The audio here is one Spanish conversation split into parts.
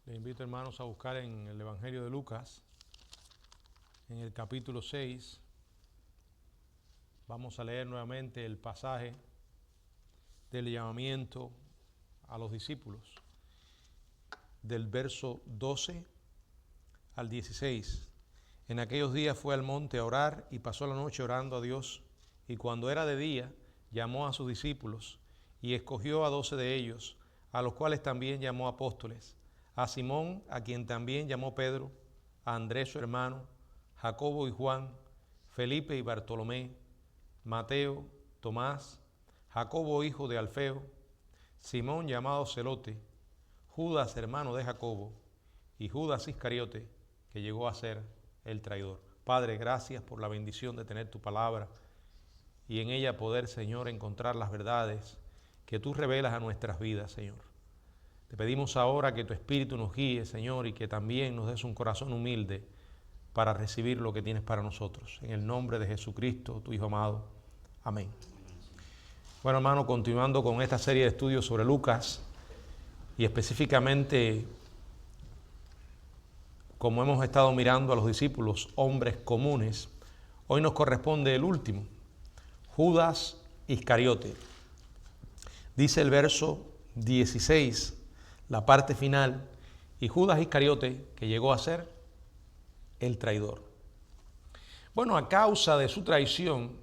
Les invito, hermanos, a buscar en el Evangelio de Lucas, en el capítulo 6. Vamos a leer nuevamente el pasaje del llamamiento a los discípulos, del verso 12 al 16. En aquellos días fue al monte a orar y pasó la noche orando a Dios, y cuando era de día llamó a sus discípulos y escogió a 12 de ellos, a los cuales también llamó apóstoles: a Simón, a quien también llamó Pedro, a Andrés su hermano, Jacobo y Juan, Felipe y Bartolomé, Mateo, Tomás, Jacobo hijo de Alfeo, Simón llamado Celote, Judas hermano de Jacobo, y Judas Iscariote, que llegó a ser el traidor. Padre, gracias por la bendición de tener tu palabra y en ella poder, Señor, encontrar las verdades que tú revelas a nuestras vidas, Señor. Te pedimos ahora que tu Espíritu nos guíe, Señor, y que también nos des un corazón humilde para recibir lo que tienes para nosotros. En el nombre de Jesucristo, tu Hijo amado. Amén. Bueno, hermano, continuando con esta serie de estudios sobre Lucas, y específicamente, como hemos estado mirando a los discípulos, hombres comunes, hoy nos corresponde el último, Judas Iscariote. Dice el verso 16, la parte final: y Judas Iscariote, que llegó a ser el traidor. Bueno, a causa de su traición,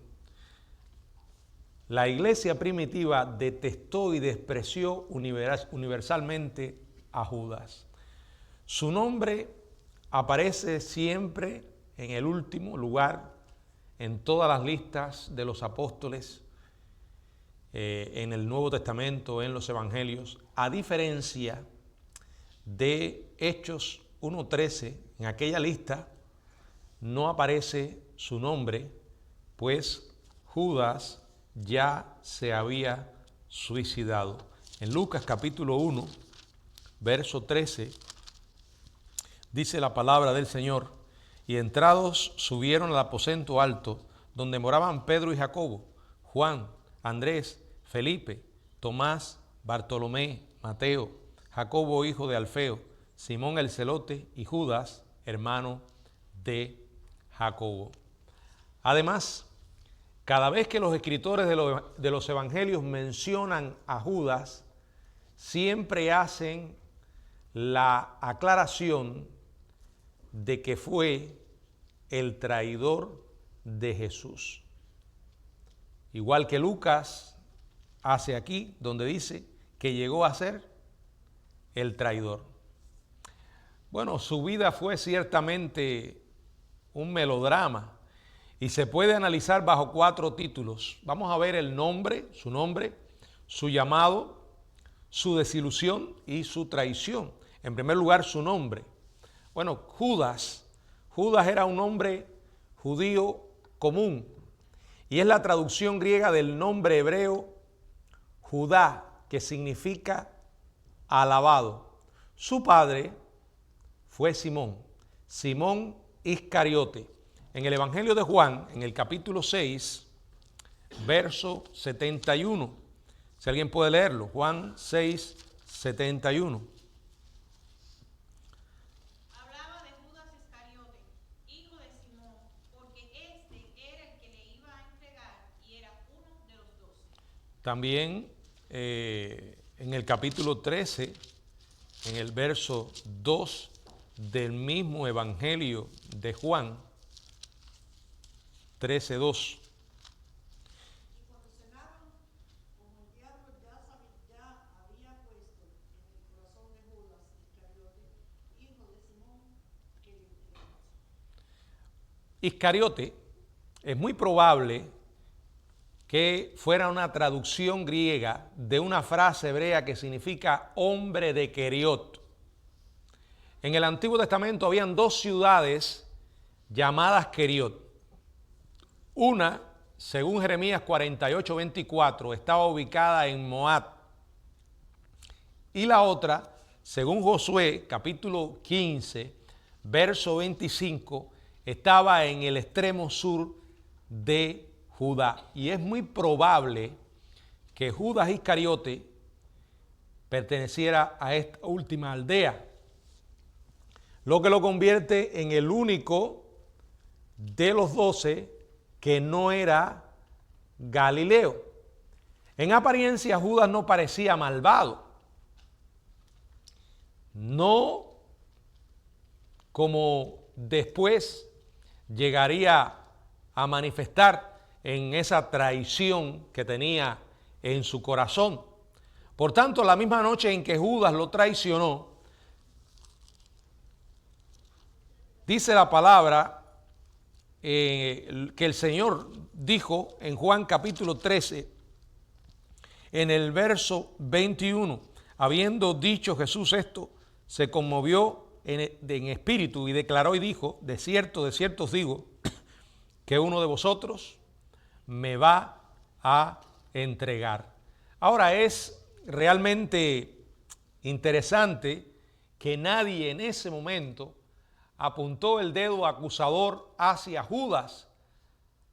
la iglesia primitiva detestó y despreció universalmente a Judas. Su nombre aparece siempre en el último lugar en todas las listas de los apóstoles, en el Nuevo Testamento, en los Evangelios, a diferencia de Hechos 1:13. En aquella lista no aparece su nombre, pues Judas ya se había suicidado. En Lucas capítulo 1, verso 13, dice la palabra del Señor: y entrados subieron al aposento alto, donde moraban Pedro y Jacobo, Juan, Andrés, Felipe, Tomás, Bartolomé, Mateo, Jacobo hijo de Alfeo, Simón el Celote y Judas, hermano de Jacobo. Además, cada vez que los escritores de los evangelios mencionan a Judas, siempre hacen la aclaración de que fue el traidor de Jesús. Igual que Lucas hace aquí, donde dice que llegó a ser el traidor. Bueno, su vida fue ciertamente un melodrama y se puede analizar bajo 4 títulos. Vamos a ver el nombre, su llamado, su desilusión y su traición. En primer lugar, su nombre. Bueno, Judas era un nombre judío común y es la traducción griega del nombre hebreo Judá, que significa alabado. Su padre fue Simón Iscariote. En el Evangelio de Juan, en el capítulo 6, verso 71, si alguien puede leerlo, Juan 6, 71. Hablaba de Judas Iscariote, hijo de Simón, porque este era el que le iba a entregar y era uno de los 12. También en el capítulo 13, en el verso 2 del mismo Evangelio de Juan, 13:2. Y cuando cenaron, como el diablo ya había puesto en el corazón de Judas Iscariote, hijo de Simón, que le entregase. Iscariote es muy probable que fuera una traducción griega de una frase hebrea que significa hombre de Keriot. En el Antiguo Testamento habían 2 ciudades llamadas Keriot. Una, según Jeremías 48:24, estaba ubicada en Moab. Y la otra, según Josué capítulo 15, verso 25, estaba en el extremo sur de Judá. Y es muy probable que Judas Iscariote perteneciera a esta última aldea. lo que lo convierte en el único de los 12 que no era Galileo. En apariencia, Judas no parecía malvado, no como después llegaría a manifestar en esa traición que tenía en su corazón. Por tanto, la misma noche en que Judas lo traicionó, dice la palabra que el Señor dijo en Juan capítulo 13, en el verso 21, habiendo dicho Jesús esto, se conmovió en espíritu y declaró y dijo, de cierto os digo, que uno de vosotros me va a entregar. Ahora es realmente interesante que nadie en ese momento apuntó el dedo acusador hacia Judas.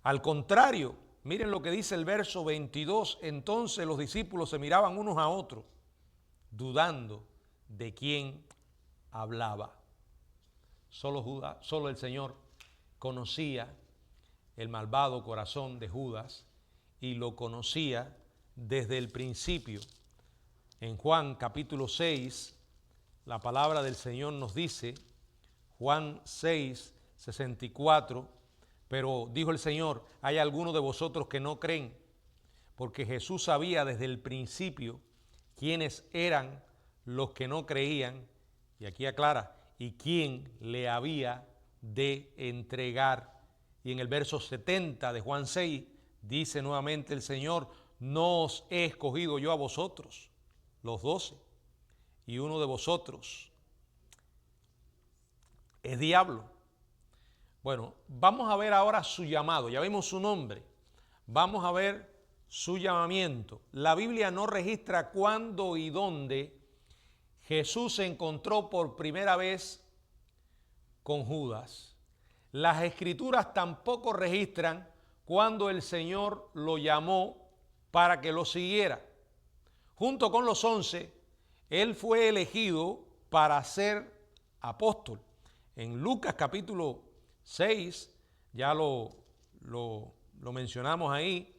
Al contrario, miren lo que dice el verso 22. Entonces los discípulos se miraban unos a otros, dudando de quién hablaba. Solo el Señor conocía el malvado corazón de Judas y lo conocía desde el principio. En Juan capítulo 6, la palabra del Señor nos dice, Juan 6, 64, pero dijo el Señor, hay algunos de vosotros que no creen, porque Jesús sabía desde el principio quiénes eran los que no creían, y aquí aclara, y quién le había de entregar. Y en el verso 70 de Juan 6 dice nuevamente el Señor, no os he escogido yo a vosotros, los 12, y uno de vosotros es diablo. Bueno, vamos a ver ahora su llamado, ya vimos su nombre, vamos a ver su llamamiento. La Biblia no registra cuándo y dónde Jesús se encontró por primera vez con Judas. Las Escrituras tampoco registran cuando el Señor lo llamó para que lo siguiera. Junto con los 11, él fue elegido para ser apóstol. En Lucas capítulo 6, ya lo mencionamos ahí,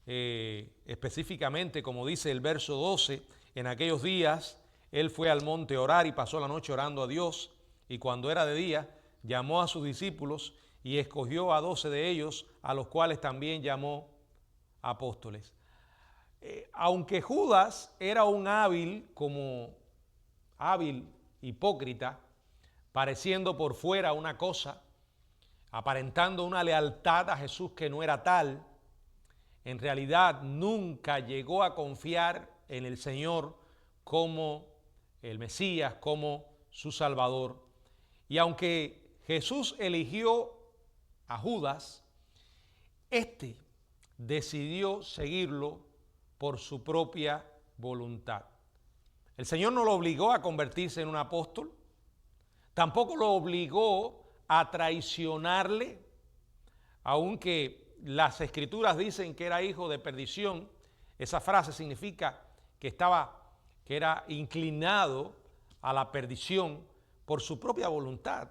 específicamente como dice el verso 12, en aquellos días él fue al monte a orar y pasó la noche orando a Dios, y cuando era de día llamó a sus discípulos y escogió a 12 de ellos, a los cuales también llamó apóstoles. Aunque Judas era un hábil hipócrita, pareciendo por fuera una cosa, aparentando una lealtad a Jesús que no era tal, en realidad nunca llegó a confiar en el Señor como el Mesías, como su Salvador. Y aunque Jesús eligió a Judas, éste decidió seguirlo por su propia voluntad. El Señor no lo obligó a convertirse en un apóstol, tampoco lo obligó a traicionarle, aunque las Escrituras dicen que era hijo de perdición. Esa frase significa que era inclinado a la perdición por su propia voluntad.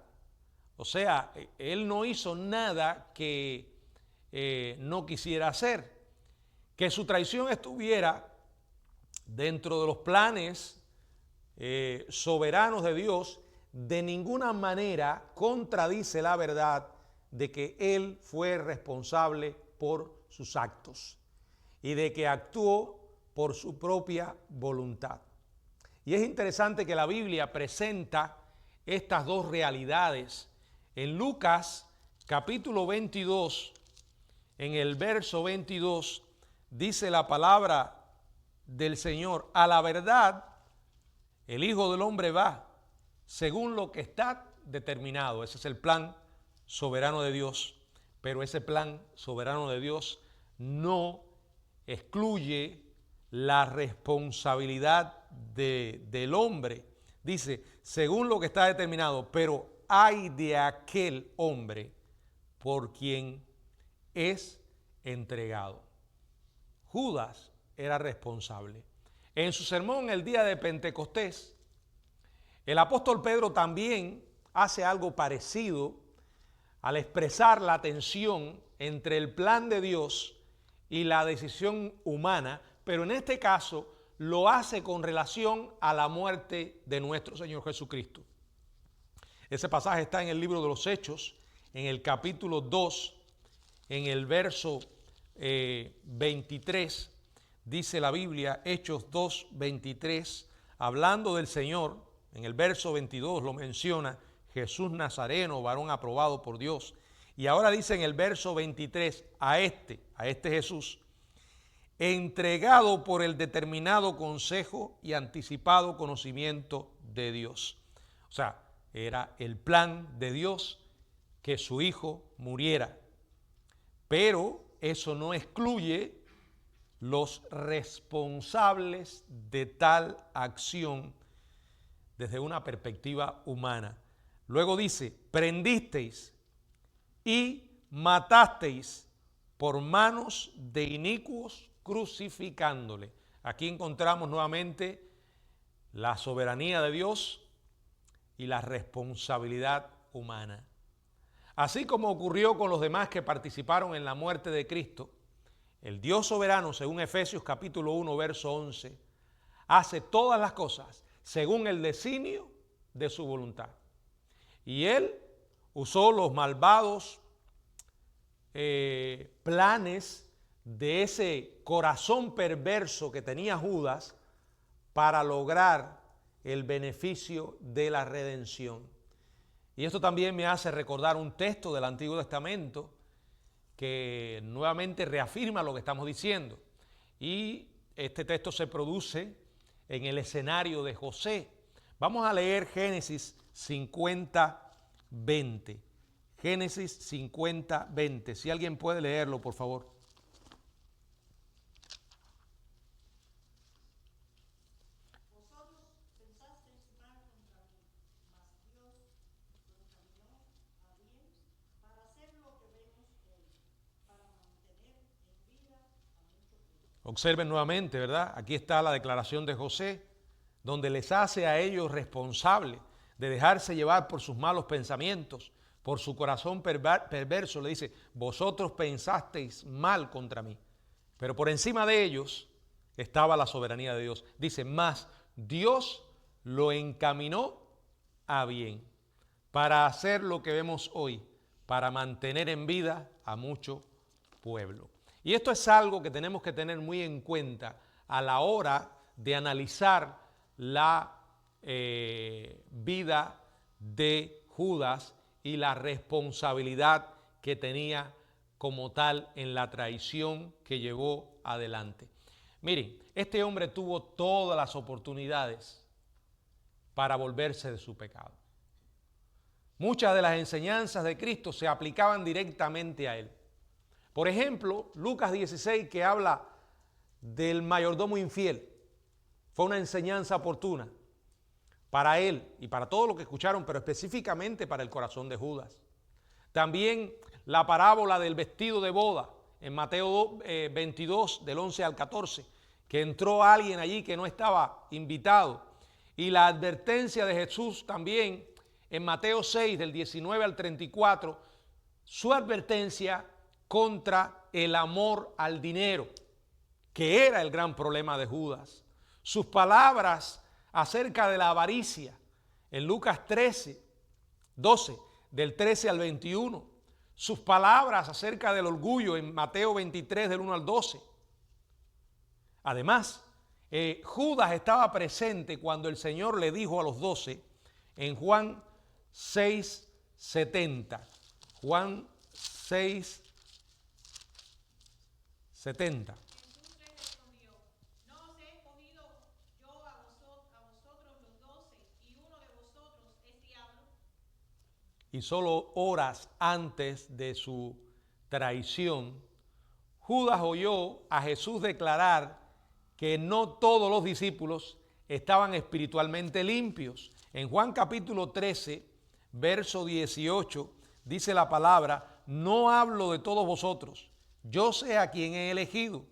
O sea, él no hizo nada que no quisiera hacer. Que su traición estuviera dentro de los planes soberanos de Dios, de ninguna manera contradice la verdad de que él fue responsable por sus actos y de que actuó por su propia voluntad. Y es interesante que la Biblia presenta estas dos realidades. En Lucas capítulo 22, en el verso 22, dice la palabra del Señor, a la verdad, el Hijo del Hombre va según lo que está determinado. Ese es el plan soberano de Dios, pero ese plan soberano de Dios no excluye la responsabilidad del hombre. Dice, según lo que está determinado, pero hay de aquel hombre por quien es entregado. Judas era responsable. En su sermón el día de Pentecostés, el apóstol Pedro también hace algo parecido al expresar la tensión entre el plan de Dios y la decisión humana, pero en este caso lo hace con relación a la muerte de nuestro Señor Jesucristo. Ese pasaje está en el libro de los Hechos, en el capítulo 2, en el verso 23, dice la Biblia, Hechos 2, 23, hablando del Señor, en el verso 22 lo menciona, Jesús Nazareno, varón aprobado por Dios. Y ahora dice en el verso 23, a este Jesús, entregado por el determinado consejo y anticipado conocimiento de Dios. O sea, era el plan de Dios que su Hijo muriera. Pero eso no excluye los responsables de tal acción desde una perspectiva humana. Luego dice, prendisteis y matasteis por manos de inicuos crucificándole. Aquí encontramos nuevamente la soberanía de Dios y la responsabilidad humana. Así como ocurrió con los demás que participaron en la muerte de Cristo, el Dios soberano, según Efesios capítulo 1, verso 11, hace todas las cosas según el designio de su voluntad. Y Él usó los malvados planes de ese corazón perverso que tenía Judas para lograr el beneficio de la redención. Y esto también me hace recordar un texto del Antiguo Testamento que nuevamente reafirma lo que estamos diciendo. Y este texto se produce en el escenario de José. Vamos a leer Génesis 50, 20. Génesis 50, 20. Si alguien puede leerlo, por favor. Vosotros pensasteis mal contra mí, mas Dios lo encaminó a bien para hacer lo que vemos hoy, para mantener en vida a muchos pueblos. Observen nuevamente, ¿verdad? Aquí está la declaración de José, donde les hace a ellos responsables de dejarse llevar por sus malos pensamientos, por su corazón perverso. Le dice, vosotros pensasteis mal contra mí. Pero por encima de ellos estaba la soberanía de Dios. Dice, mas Dios lo encaminó a bien para hacer lo que vemos hoy, para mantener en vida a mucho pueblo. Y esto es algo que tenemos que tener muy en cuenta a la hora de analizar la vida de Judas y la responsabilidad que tenía como tal en la traición que llevó adelante. Miren, este hombre tuvo todas las oportunidades para volverse de su pecado. Muchas de las enseñanzas de Cristo se aplicaban directamente a él. Por ejemplo, Lucas 16, que habla del mayordomo infiel, fue una enseñanza oportuna para él y para todos los que escucharon, pero específicamente para el corazón de Judas. También la parábola del vestido de boda en Mateo 22, del 11 al 14, que entró alguien allí que no estaba invitado. Y la advertencia de Jesús también en Mateo 6, del 19 al 34, su advertencia contra el amor al dinero, que era el gran problema de Judas. Sus palabras acerca de la avaricia en Lucas 13, 12, del 13 al 21. Sus palabras acerca del orgullo en Mateo 23, del 1 al 12. Además, Judas estaba presente cuando el Señor le dijo a los 12 en Juan 6, 70. Juan 6, 70. Jesús les respondió, ¿no os he escogido yo a vosotros los 12 y uno de vosotros es diablo? Y solo horas antes de su traición, Judas oyó a Jesús declarar que no todos los discípulos estaban espiritualmente limpios. En Juan capítulo 13, verso 18, dice la palabra, no hablo de todos vosotros, yo sé a quién he elegido,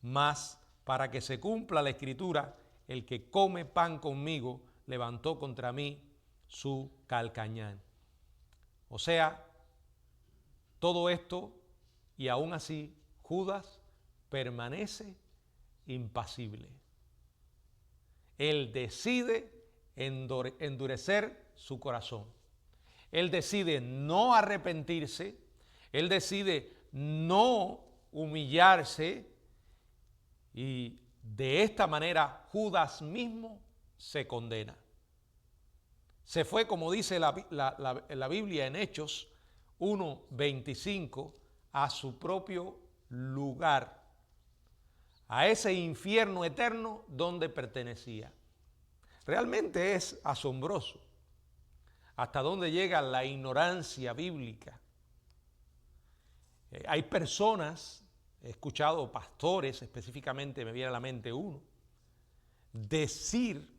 mas para que se cumpla la escritura, el que come pan conmigo levantó contra mí su calcañar. O sea, todo esto y aún así Judas permanece impasible. Él decide endurecer su corazón. Él decide no arrepentirse. Él decide no humillarse. Y de esta manera Judas mismo se condena. Se fue, como dice la Biblia en Hechos 1:25, a su propio lugar, a ese infierno eterno donde pertenecía. Realmente es asombroso hasta dónde llega la ignorancia bíblica. Hay personas, he escuchado pastores, específicamente me viene a la mente uno, decir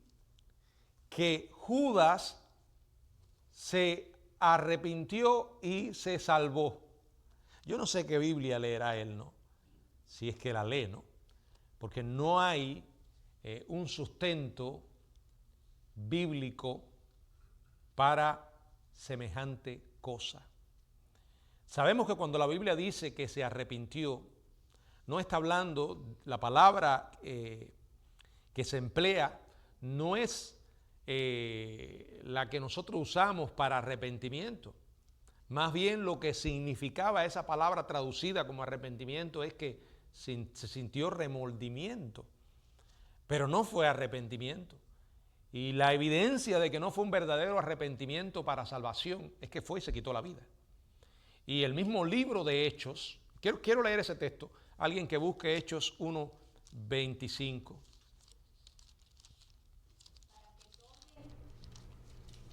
que Judas se arrepintió y se salvó. Yo no sé qué Biblia leerá él, ¿no? Si es que la lee, ¿no? Porque no hay un sustento bíblico para semejante cosa. Sabemos que cuando la Biblia dice que se arrepintió, no está hablando, la palabra que se emplea no es la que nosotros usamos para arrepentimiento. Más bien lo que significaba esa palabra traducida como arrepentimiento es que se sintió remordimiento, pero no fue arrepentimiento. Y la evidencia de que no fue un verdadero arrepentimiento para salvación es que fue y se quitó la vida. Y el mismo libro de Hechos, quiero leer ese texto, alguien que busque Hechos 1:25.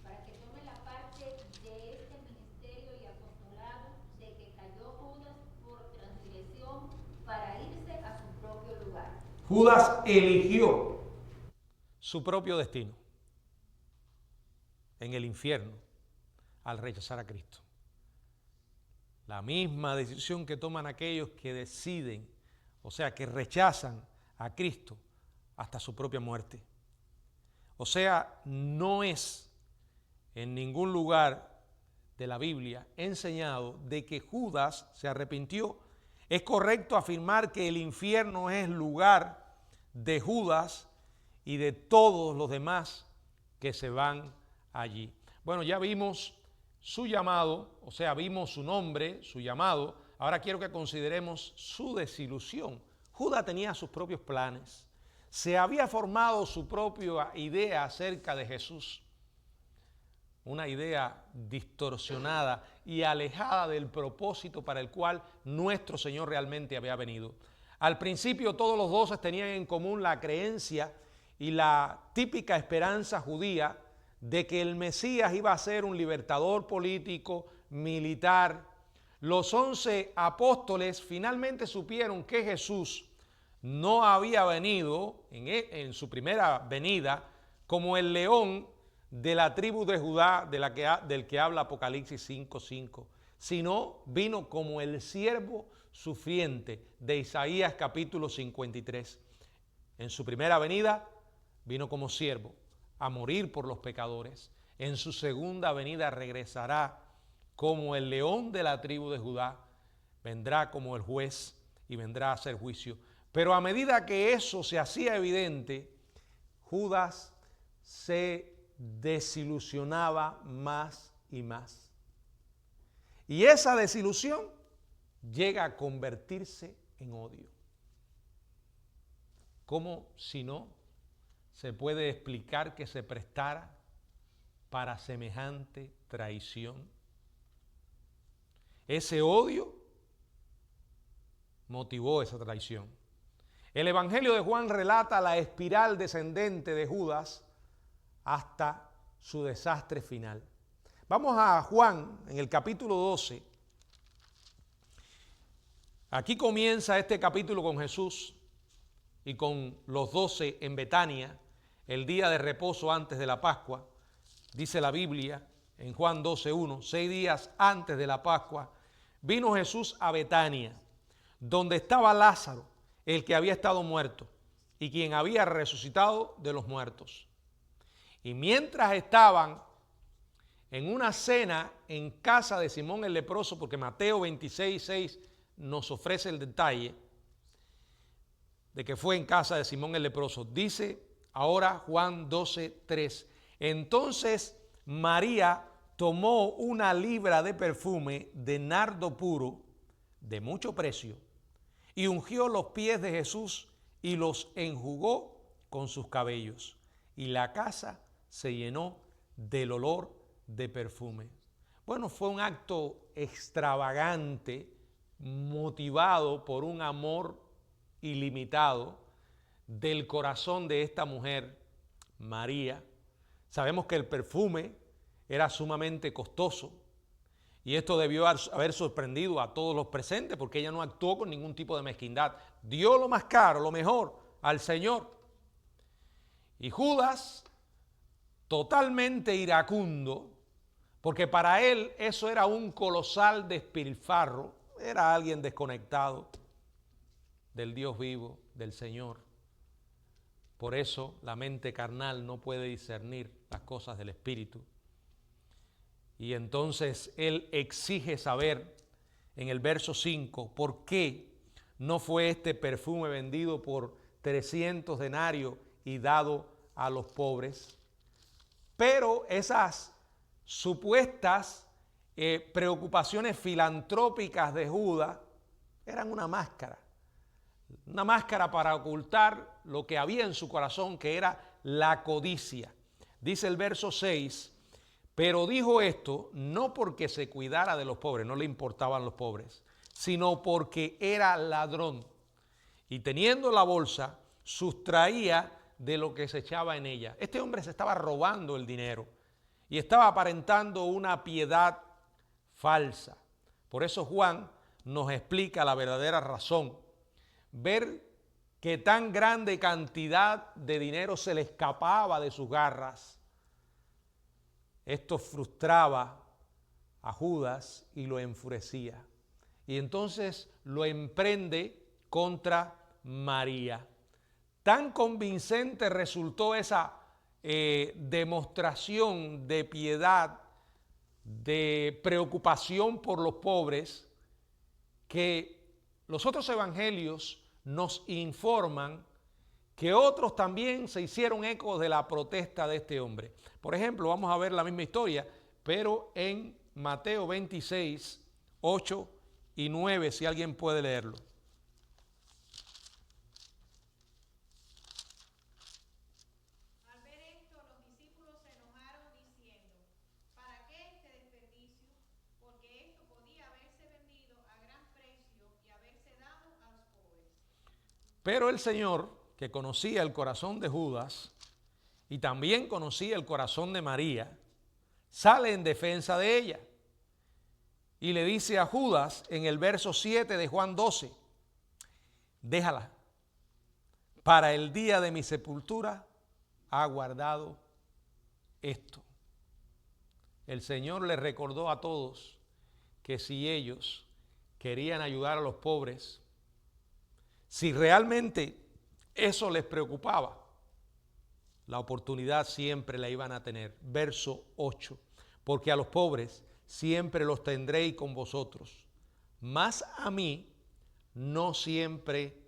Para que tome la parte de este ministerio y apostolado de que cayó Judas por transgresión para irse a su propio lugar. Judas eligió su propio destino en el infierno al rechazar a Cristo. La misma decisión que toman aquellos que deciden, o sea, que rechazan a Cristo hasta su propia muerte. O sea, no es en ningún lugar de la Biblia enseñado de que Judas se arrepintió. Es correcto afirmar que el infierno es lugar de Judas y de todos los demás que se van allí. Bueno, ya vimos su llamado, o sea, vimos su nombre, su llamado. Ahora quiero que consideremos su desilusión. Judas tenía sus propios planes. Se había formado su propia idea acerca de Jesús. Una idea distorsionada y alejada del propósito para el cual nuestro Señor realmente había venido. Al principio todos los 12 tenían en común la creencia y la típica esperanza judía de que el Mesías iba a ser un libertador político, militar. Los 11 apóstoles finalmente supieron que Jesús no había venido en su primera venida como el león de la tribu de Judá del que habla Apocalipsis 5:5, sino vino como el siervo sufriente de Isaías capítulo 53. En su primera venida vino como siervo a morir por los pecadores. En su segunda venida regresará como el león de la tribu de Judá, vendrá como el juez y vendrá a hacer juicio. Pero a medida que eso se hacía evidente, Judas se desilusionaba más y más. Y esa desilusión llega a convertirse en odio. ¿Cómo si no se puede explicar que se prestara para semejante traición? Ese odio motivó esa traición. El Evangelio de Juan relata la espiral descendente de Judas hasta su desastre final. Vamos a Juan en el capítulo 12. Aquí comienza este capítulo con Jesús y con los 12 en Betania, el día de reposo antes de la Pascua. Dice la Biblia en Juan 12:1, 6 días antes de la Pascua, vino Jesús a Betania, donde estaba Lázaro, el que había estado muerto y quien había resucitado de los muertos. Y mientras estaban en una cena en casa de Simón el leproso, porque Mateo 26:6 nos ofrece el detalle de que fue en casa de Simón el leproso. Dice ahora Juan 12:3. Entonces María tomó una libra de perfume de nardo puro, de mucho precio, y ungió los pies de Jesús y los enjugó con sus cabellos. Y la casa se llenó del olor de perfume. Bueno, fue un acto extravagante, motivado por un amor ilimitado del corazón de esta mujer, María. Sabemos que el perfume era sumamente costoso y esto debió haber sorprendido a todos los presentes porque ella no actuó con ningún tipo de mezquindad. Dio lo más caro, lo mejor al Señor. Y Judas, totalmente iracundo, porque para él eso era un colosal despilfarro, era alguien desconectado del Dios vivo, del Señor. Por eso la mente carnal no puede discernir las cosas del Espíritu. Y entonces él exige saber en el verso 5 por qué no fue este perfume vendido por 300 denarios y dado a los pobres. Pero esas supuestas preocupaciones filantrópicas de Judas eran una máscara para ocultar lo que había en su corazón, que era la codicia. Dice el verso 6, pero dijo esto no porque se cuidara de los pobres, no le importaban los pobres, sino porque era ladrón y teniendo la bolsa sustraía de lo que se echaba en ella. Este hombre se estaba robando el dinero y estaba aparentando una piedad falsa. Por eso Juan nos explica la verdadera razón. Ver que tan grande cantidad de dinero se le escapaba de sus garras. Esto frustraba a Judas y lo enfurecía. Y entonces lo emprende contra María. Tan convincente resultó esa demostración de piedad, de preocupación por los pobres, que los otros evangelios nos informan que otros también se hicieron eco de la protesta de este hombre. Por ejemplo, vamos a ver la misma historia, pero en Mateo 26, 8 y 9, si alguien puede leerlo. Al ver esto, los discípulos se enojaron diciendo, ¿para qué este desperdicio? Porque esto podía haberse vendido a gran precio y haberse dado a los pobres. Pero el Señor, que conocía el corazón de Judas y también conocía el corazón de María, sale en defensa de ella y le dice a Judas en el verso 7 de Juan 12, déjala, para el día de mi sepultura ha guardado esto. El Señor le recordó a todos que si ellos querían ayudar a los pobres, si realmente eso les preocupaba, la oportunidad siempre la iban a tener. Verso 8, porque a los pobres siempre los tendréis con vosotros, mas a mí no siempre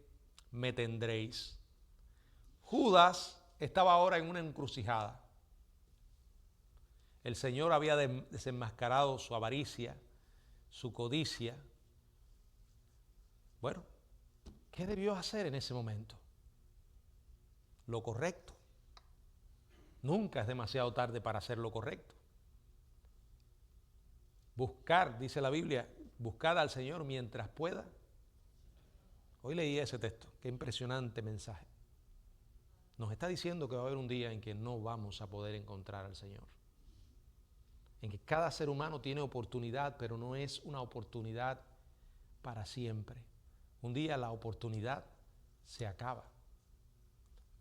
me tendréis. Judas estaba ahora en una encrucijada. El Señor había desenmascarado su avaricia, su codicia. Bueno, ¿qué debió hacer en ese momento? Lo correcto. Nunca es demasiado tarde para hacer lo correcto. Buscar, dice la Biblia, buscad al Señor mientras pueda. Hoy leí ese texto, qué impresionante mensaje. Nos está diciendo que va a haber un día en que no vamos a poder encontrar al Señor. En que cada ser humano tiene oportunidad, pero no es una oportunidad para siempre. Un día la oportunidad se acaba.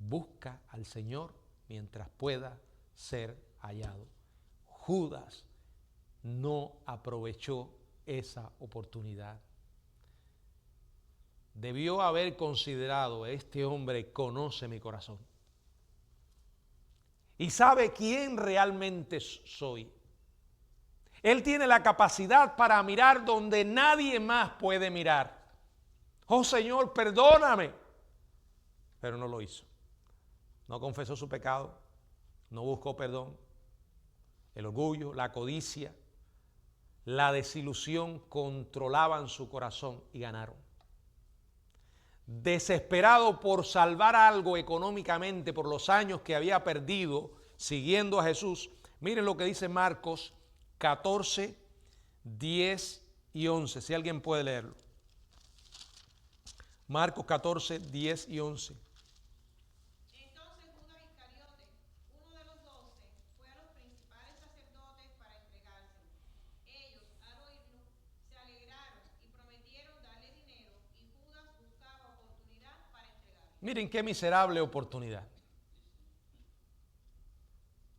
Busca al Señor mientras pueda ser hallado. Judas no aprovechó esa oportunidad. Debió haber considerado, este hombre conoce mi corazón y sabe quién realmente soy. Él tiene la capacidad para mirar donde nadie más puede mirar. Oh Señor, perdóname. Pero no lo hizo. No confesó su pecado. No buscó perdón. El orgullo, la codicia, la desilusión controlaban su corazón y ganaron. Desesperado por salvar algo económicamente por los años que había perdido siguiendo a Jesús, miren lo que dice Marcos 14, 10 y 11, si alguien puede leerlo. Marcos 14, 10 y 11. Entonces Judas Iscariote, uno de los 12, fue a los principales sacerdotes para entregárselo. Ellos, al oírlo, se alegraron y prometieron darle dinero, y Judas buscaba oportunidad para entregarlo. Miren qué miserable oportunidad.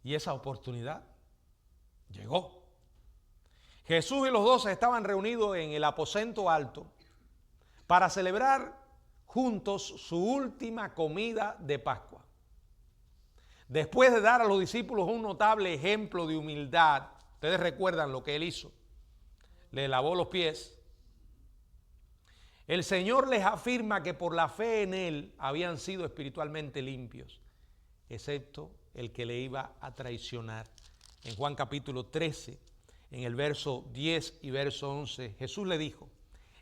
Y esa oportunidad llegó. Jesús y los 12 estaban reunidos en el aposento alto para celebrar juntos su última comida de Pascua. Después de dar a los discípulos un notable ejemplo de humildad, ustedes recuerdan lo que él hizo, le lavó los pies. El Señor les afirma que por la fe en Él habían sido espiritualmente limpios, excepto el que le iba a traicionar. En Juan capítulo 13, en el verso 10 y verso 11, Jesús le dijo: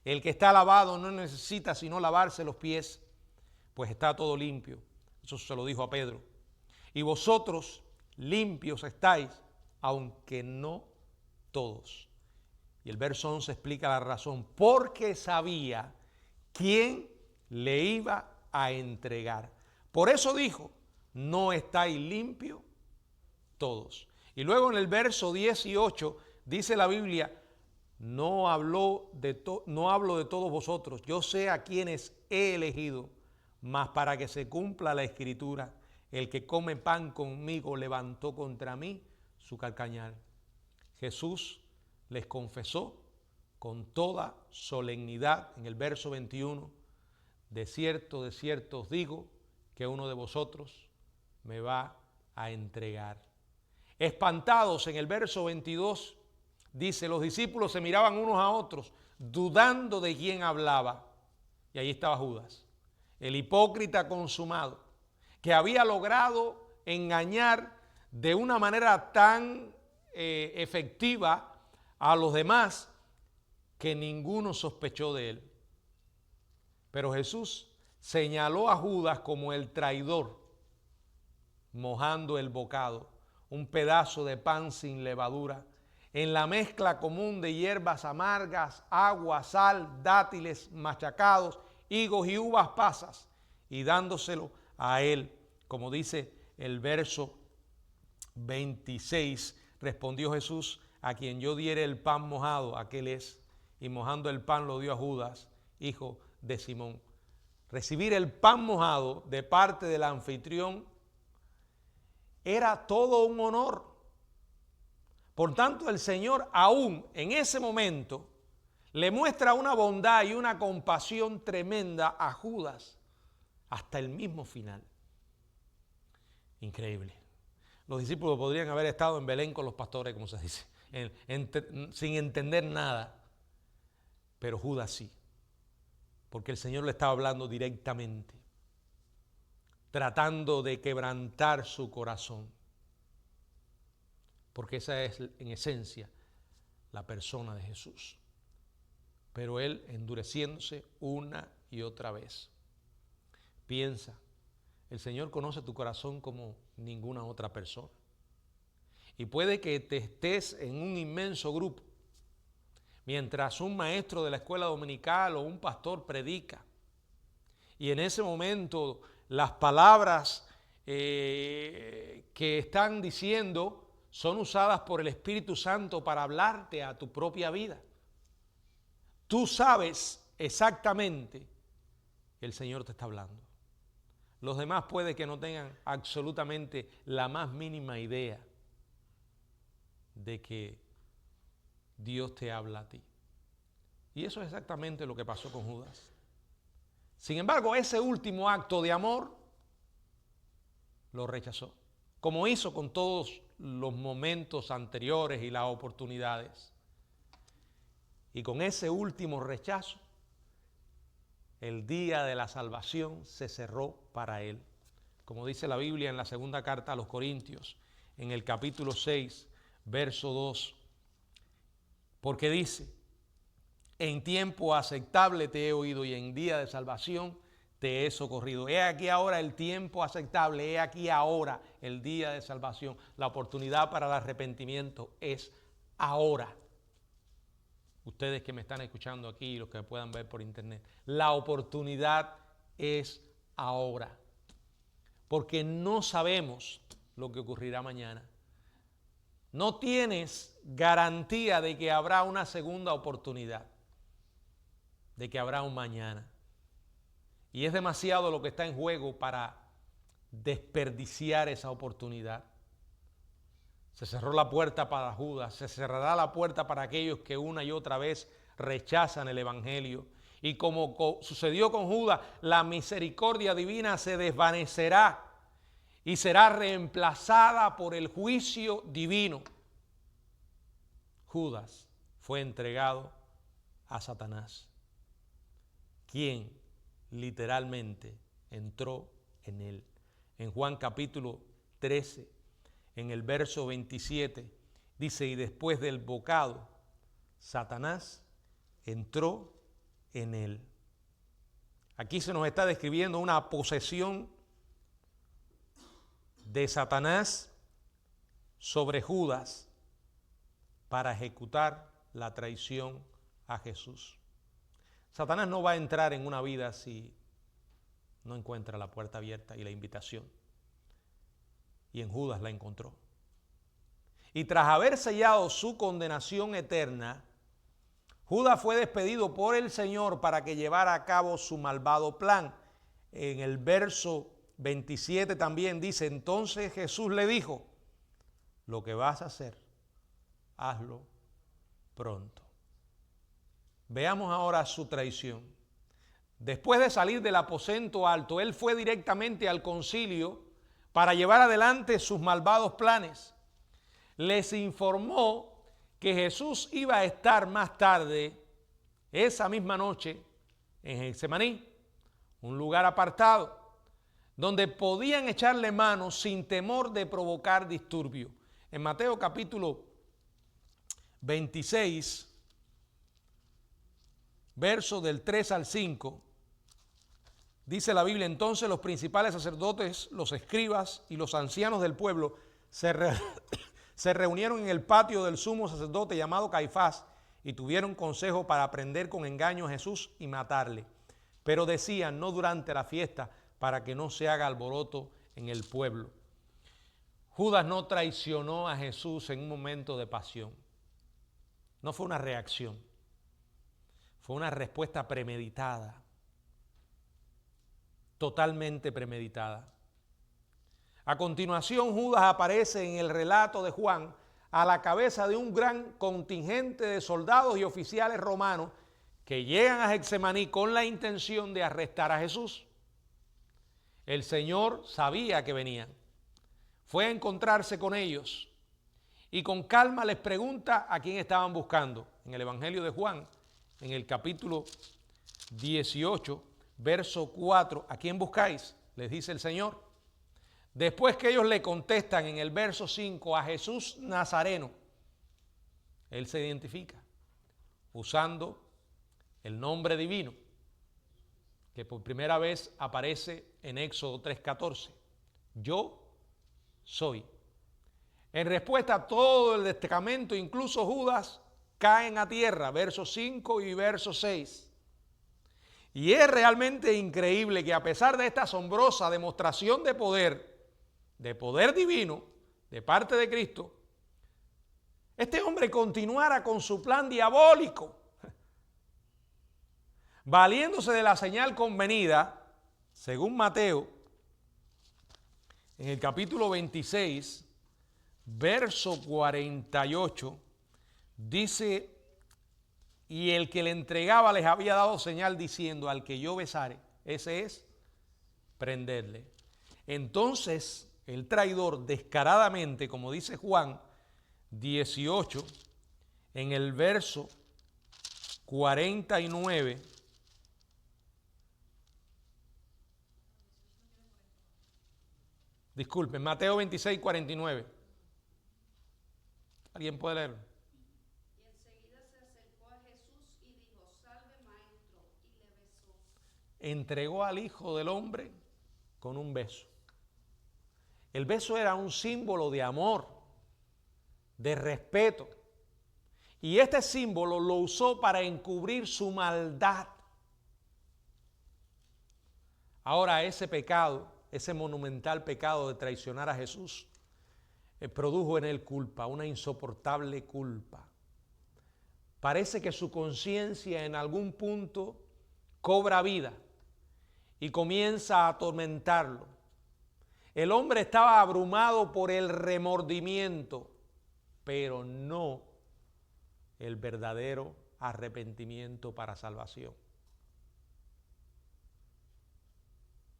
el que está lavado no necesita sino lavarse los pies, pues está todo limpio. Eso se lo dijo a Pedro. Y vosotros limpios estáis, aunque no todos. Y el verso 11 explica la razón, porque sabía quién le iba a entregar. Por eso dijo: no estáis limpios todos. Y luego en el verso 18 dice la Biblia: no hablo de todos vosotros, yo sé a quienes he elegido, mas para que se cumpla la escritura, el que come pan conmigo levantó contra mí su calcañar. Jesús les confesó con toda solemnidad en el verso 21, de cierto os digo que uno de vosotros me va a entregar. Espantados, en el verso 22 dice: los discípulos se miraban unos a otros, dudando de quién hablaba. Y ahí estaba Judas, el hipócrita consumado, que había logrado engañar de una manera tan efectiva a los demás que ninguno sospechó de él. Pero Jesús señaló a Judas como el traidor, mojando el bocado, un pedazo de pan sin levadura, en la mezcla común de hierbas amargas, agua, sal, dátiles machacados, higos y uvas pasas, y dándoselo a él. Como dice el verso 26, respondió Jesús: a quien yo diere el pan mojado, aquel es. Y mojando el pan lo dio a Judas, hijo de Simón. Recibir el pan mojado de parte del anfitrión era todo un honor. Por tanto, el Señor aún en ese momento le muestra una bondad y una compasión tremenda a Judas hasta el mismo final. Increíble. Los discípulos podrían haber estado en Belén con los pastores, como se dice, sin entender nada. Pero Judas sí, porque el Señor le estaba hablando directamente, tratando de quebrantar su corazón, porque esa es en esencia la persona de Jesús. Pero él endureciéndose una y otra vez. Piensa, el Señor conoce tu corazón como ninguna otra persona. Y puede que te estés en un inmenso grupo, mientras un maestro de la escuela dominical o un pastor predica, y en ese momento las palabras que están diciendo son usadas por el Espíritu Santo para hablarte a tu propia vida. Tú sabes exactamente que el Señor te está hablando. Los demás puede que no tengan absolutamente la más mínima idea de que Dios te habla a ti. Y eso es exactamente lo que pasó con Judas. Sin embargo, ese último acto de amor lo rechazó como hizo con todos los momentos anteriores y las oportunidades. Y con ese último rechazo, el día de la salvación se cerró para él. Como dice la Biblia en la segunda carta a los Corintios, en el capítulo 6, verso 2, porque dice: en tiempo aceptable te he oído y en día de salvación te he socorrido. He aquí ahora el tiempo aceptable, he aquí ahora el día de salvación. La oportunidad para el arrepentimiento es ahora. Ustedes que me están escuchando aquí y los que me puedan ver por internet, la oportunidad es ahora. Porque no sabemos lo que ocurrirá mañana. No tienes garantía de que habrá una segunda oportunidad, de que habrá un mañana. Y es demasiado lo que está en juego para desperdiciar esa oportunidad. Se cerró la puerta para Judas, se cerrará la puerta para aquellos que una y otra vez rechazan el evangelio. Y como sucedió con Judas, la misericordia divina se desvanecerá y será reemplazada por el juicio divino. Judas fue entregado a Satanás, quien literalmente entró en él. En Juan capítulo 13, en el verso 27, dice: y después del bocado, Satanás entró en él. Aquí se nos está describiendo una posesión de Satanás sobre Judas para ejecutar la traición a Jesús. Satanás no va a entrar en una vida si no encuentra la puerta abierta y la invitación. Y en Judas la encontró. Y tras haber sellado su condenación eterna, Judas fue despedido por el Señor para que llevara a cabo su malvado plan. En el verso 27 también dice: entonces Jesús le dijo: lo que vas a hacer, hazlo pronto. Veamos ahora su traición. Después de salir del aposento alto, él fue directamente al concilio para llevar adelante sus malvados planes. Les informó que Jesús iba a estar más tarde, esa misma noche, en Getsemaní, un lugar apartado, donde podían echarle mano sin temor de provocar disturbio. En Mateo capítulo 26, verso del 3 al 5, dice la Biblia: entonces los principales sacerdotes, los escribas y los ancianos del pueblo se reunieron en el patio del sumo sacerdote llamado Caifás y tuvieron consejo para prender con engaño a Jesús y matarle. Pero decían: no durante la fiesta, para que no se haga alboroto en el pueblo. Judas no traicionó a Jesús en un momento de pasión. No fue una reacción. Fue una respuesta premeditada. Totalmente premeditada. A continuación, Judas aparece en el relato de Juan a la cabeza de un gran contingente de soldados y oficiales romanos que llegan a Getsemaní con la intención de arrestar a Jesús. El Señor sabía que venían. Fue a encontrarse con ellos y con calma les pregunta a quién estaban buscando. En el Evangelio de Juan, en el capítulo 18, verso 4, ¿a quién buscáis?, les dice el Señor. Después que ellos le contestan en el verso 5, a Jesús Nazareno, él se identifica usando el nombre divino que por primera vez aparece en Éxodo 3:14. Yo soy. En respuesta a todo el destacamento, incluso Judas, caen a tierra, versos 5 y verso 6. Y es realmente increíble que a pesar de esta asombrosa demostración de poder divino, de parte de Cristo, este hombre continuara con su plan diabólico, valiéndose de la señal convenida, según Mateo, en el capítulo 26, verso 48, dice: y el que le entregaba les había dado señal diciendo: al que yo besare, ese es, prenderle. Entonces el traidor, descaradamente, como dice Juan 18, en el verso 49, disculpen, Mateo 26, 49. ¿Alguien puede leerlo? Y enseguida se acercó a Jesús y dijo: Salve, maestro, y le besó. Entregó al Hijo del Hombre con un beso. El beso era un símbolo de amor, de respeto. Y este símbolo lo usó para encubrir su maldad. Ahora ese pecado, ese monumental pecado de traicionar a Jesús, produjo en él culpa, una insoportable culpa. Parece que su conciencia en algún punto cobra vida y comienza a atormentarlo. El hombre estaba abrumado por el remordimiento, pero no el verdadero arrepentimiento para salvación.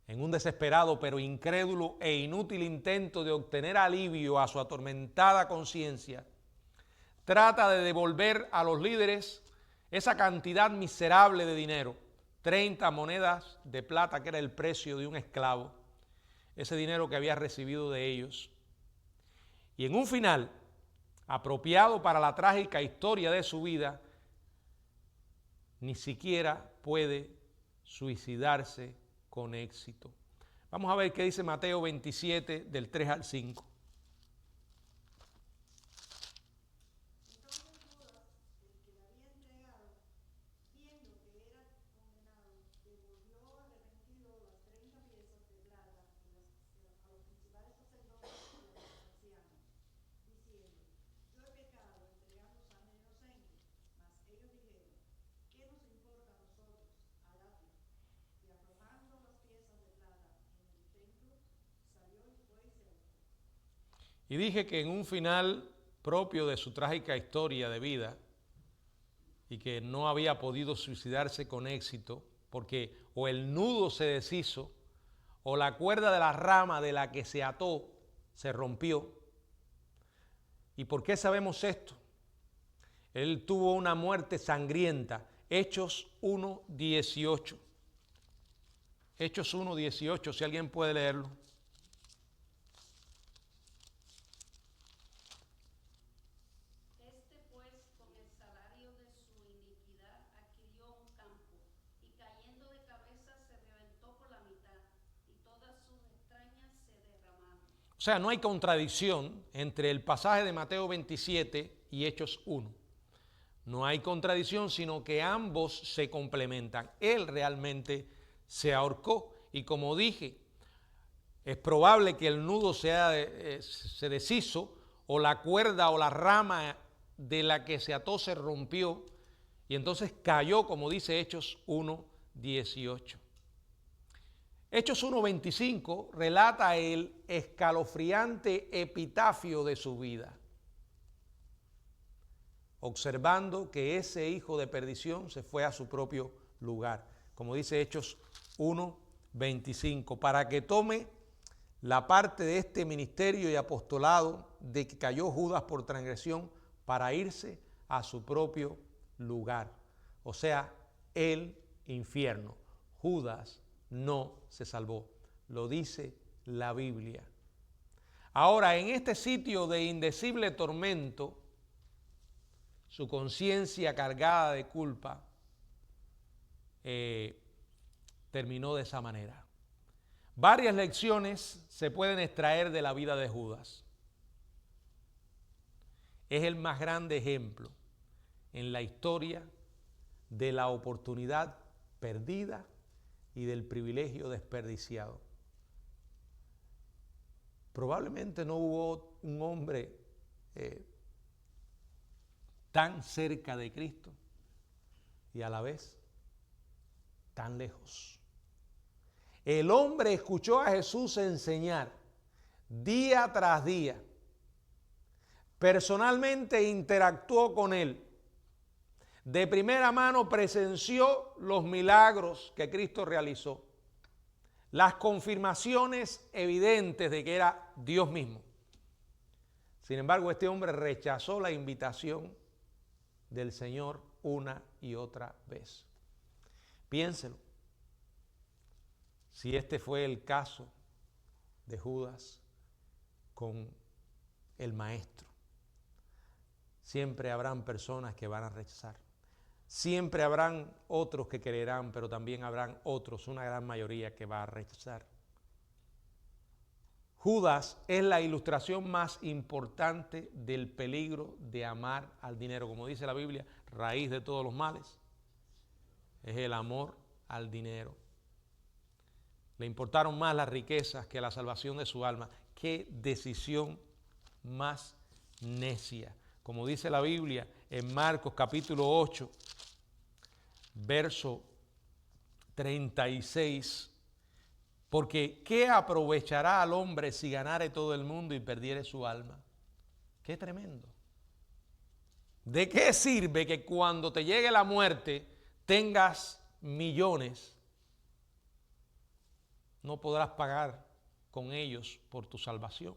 En un desesperado pero incrédulo e inútil intento de obtener alivio a su atormentada conciencia, trata de devolver a los líderes esa cantidad miserable de dinero, 30 monedas de plata, que era el precio de un esclavo, ese dinero que había recibido de ellos. Y en un final, apropiado para la trágica historia de su vida, ni siquiera puede suicidarse con éxito. Vamos a ver qué dice Mateo 27, del 3 al 5. Entonces Judas, el que le había entregado, viendo que era condenado, devolvió arrepentido las 30 piezas de plata a los principales sacerdotes y a los ancianos, diciendo: Yo he pecado entregando sangre inocente. Mas ellos dijeron: ¿Qué nos importa a nosotros? Haradlo. Y arrojando las piezas de plata en el templo, salió y fue y se ahorcó. Y dije que en un final propio de su trágica historia de vida, y que no había podido suicidarse con éxito, porque o el nudo se deshizo, o la cuerda de la rama de la que se ató se rompió. ¿Y por qué sabemos esto? Él tuvo una muerte sangrienta. Hechos 1:18. Hechos 1:18, si alguien puede leerlo. Este pues, con el salario de su iniquidad, adquirió un campo, y cayendo de cabeza se reventó por la mitad, y todas sus extrañas se derramaron. O sea, no hay contradicción entre el pasaje de Mateo 27 y Hechos 1. No hay contradicción, sino que ambos se complementan. Él realmente se ahorcó y, como dije, es probable que el nudo se deshizo, o la cuerda o la rama de la que se ató se rompió, y entonces cayó, como dice Hechos 1:18. Hechos 1:25 relata el escalofriante epitafio de su vida, observando que ese hijo de perdición se fue a su propio lugar, como dice Hechos 1:25, para que tome la parte de este ministerio y apostolado de que cayó Judas por transgresión, para irse a su propio lugar, o sea, el infierno. Judas no se salvó, lo dice la Biblia. Ahora, en este sitio de indecible tormento, su conciencia cargada de culpa terminó de esa manera. Varias lecciones se pueden extraer de la vida de Judas. Es el más grande ejemplo en la historia de la oportunidad perdida y del privilegio desperdiciado. Probablemente no hubo un hombre tan cerca de Cristo y a la vez tan lejos. El hombre escuchó a Jesús enseñar día tras día. Personalmente interactuó con él. De primera mano presenció los milagros que Cristo realizó. las confirmaciones evidentes de que era Dios mismo. Sin embargo, este hombre rechazó la invitación del Señor una y otra vez. Piénselo. Si este fue el caso de Judas con el Maestro, siempre habrán personas que van a rechazar. Siempre habrán otros que creerán, pero también habrán otros, una gran mayoría, que va a rechazar. Judas es la ilustración más importante del peligro de amar al dinero. Como dice la Biblia, raíz de todos los males es el amor al dinero. Le importaron más las riquezas que la salvación de su alma. Qué decisión más necia. Como dice la Biblia en Marcos capítulo 8, verso 36, porque ¿qué aprovechará al hombre si ganare todo el mundo y perdiere su alma? Qué tremendo. ¿De qué sirve que cuando te llegue la muerte tengas millones? No podrás pagar con ellos por tu salvación.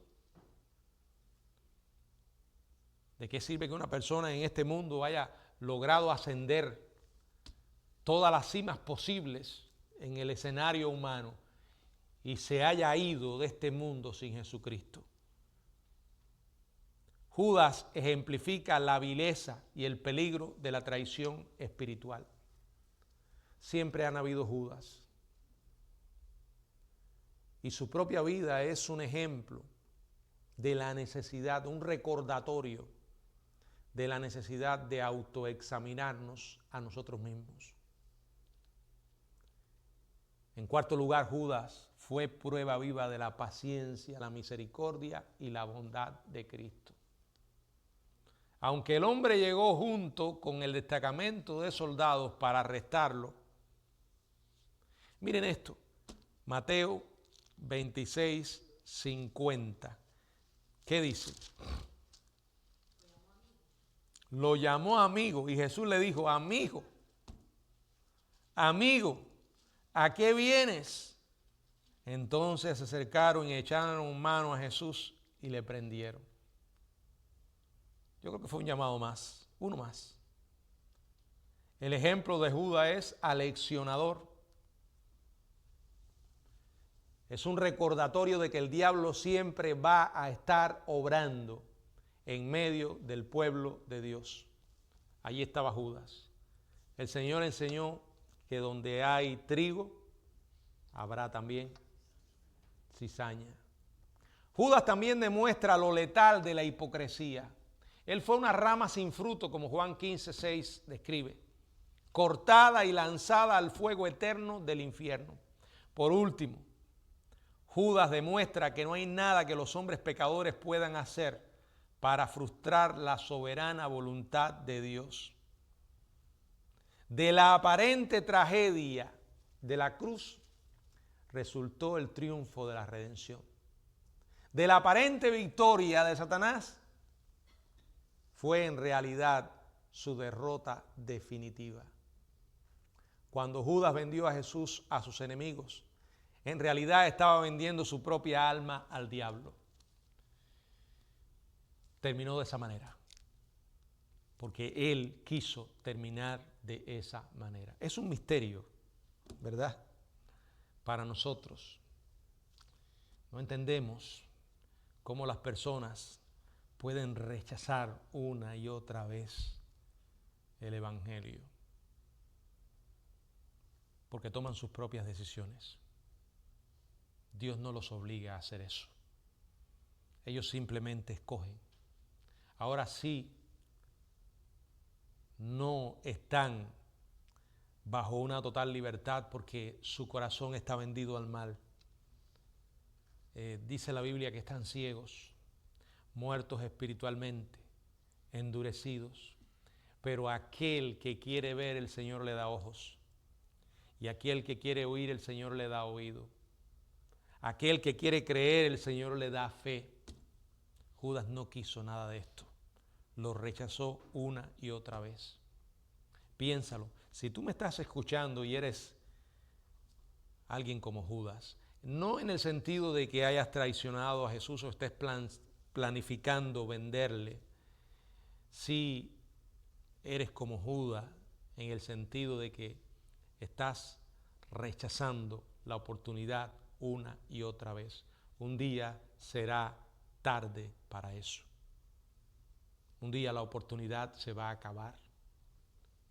¿De qué sirve que una persona en este mundo haya logrado ascender todas las cimas posibles en el escenario humano y se haya ido de este mundo sin Jesucristo? Judas ejemplifica la vileza y el peligro de la traición espiritual. Siempre han habido Judas. Y su propia vida es un ejemplo de la necesidad, un recordatorio de la necesidad de autoexaminarnos a nosotros mismos. En cuarto lugar, Judas fue prueba viva de la paciencia, la misericordia y la bondad de Cristo. Aunque el hombre llegó junto con el destacamento de soldados para arrestarlo, miren esto, Mateo 26, 50. ¿Qué dice? Lo llamó amigo y Jesús le dijo, amigo, ¿a qué vienes? Entonces se acercaron y echaron mano a Jesús y le prendieron. Yo creo que fue un llamado más, uno más. El ejemplo de Judas es aleccionador. Es un recordatorio de que el diablo siempre va a estar obrando en medio del pueblo de Dios. Allí estaba Judas. El Señor enseñó que donde hay trigo, habrá también cizaña. Judas también demuestra lo letal de la hipocresía. Él fue una rama sin fruto, como Juan 15:6 describe, cortada y lanzada al fuego eterno del infierno. Por último, Judas demuestra que no hay nada que los hombres pecadores puedan hacer para frustrar la soberana voluntad de Dios. De la aparente tragedia de la cruz resultó el triunfo de la redención. De la aparente victoria de Satanás fue en realidad su derrota definitiva. Cuando Judas vendió a Jesús a sus enemigos, en realidad estaba vendiendo su propia alma al diablo. Terminó de esa manera, porque él quiso terminar de esa manera. Es un misterio, ¿verdad? Para nosotros. No entendemos cómo las personas pueden rechazar una y otra vez el Evangelio, porque toman sus propias decisiones. Dios no los obliga a hacer eso. Ellos simplemente escogen. Ahora sí, no están bajo una total libertad porque su corazón está vendido al mal. Dice la Biblia que están ciegos, muertos espiritualmente, endurecidos. Pero aquel que quiere ver, el Señor le da ojos. Y aquel que quiere oír, el Señor le da oído. Aquel que quiere creer, el Señor le da fe. Judas no quiso nada de esto. Lo rechazó una y otra vez. Piénsalo. Si tú me estás escuchando y eres alguien como Judas. No en el sentido de que hayas traicionado a Jesús o estés planificando venderle. Si eres como Judas en el sentido de que estás rechazando la oportunidad una y otra vez. Un día será tarde para eso. Un día la oportunidad se va a acabar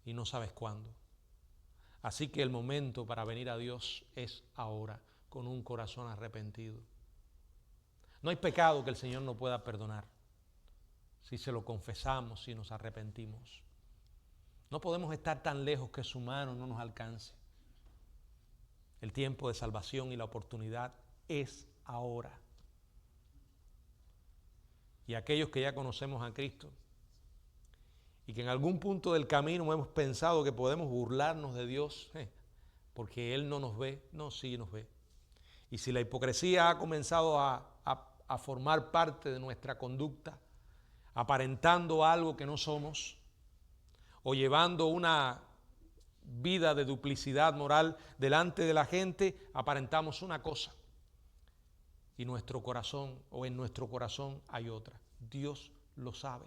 y no sabes cuándo. Así que el momento para venir a Dios es ahora, con un corazón arrepentido. No hay pecado que el Señor no pueda perdonar si se lo confesamos, si nos arrepentimos. No podemos estar tan lejos que su mano no nos alcance. El tiempo de salvación y la oportunidad es ahora. Y aquellos que ya conocemos a Cristo y que en algún punto del camino hemos pensado que podemos burlarnos de Dios porque Él no nos ve, no, sí nos ve. Y si la hipocresía ha comenzado a formar parte de nuestra conducta, aparentando algo que no somos, o llevando una vida de duplicidad moral delante de la gente, aparentamos una cosa y nuestro corazón o en nuestro corazón hay otra. Dios lo sabe.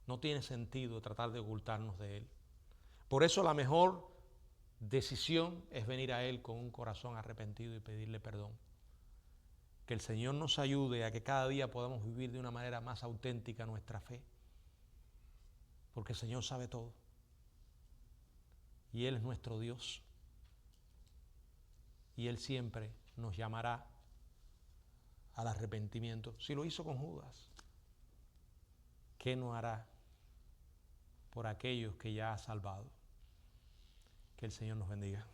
No tiene sentido tratar de ocultarnos de Él. Por eso la mejor decisión es venir a Él con un corazón arrepentido y pedirle perdón. Que el Señor nos ayude a que cada día podamos vivir de una manera más auténtica nuestra fe. Porque el Señor sabe todo. Y Él es nuestro Dios. Y Él siempre nos llamará al arrepentimiento. Si lo hizo con Judas, ¿qué no hará por aquellos que ya ha salvado? Que el Señor nos bendiga.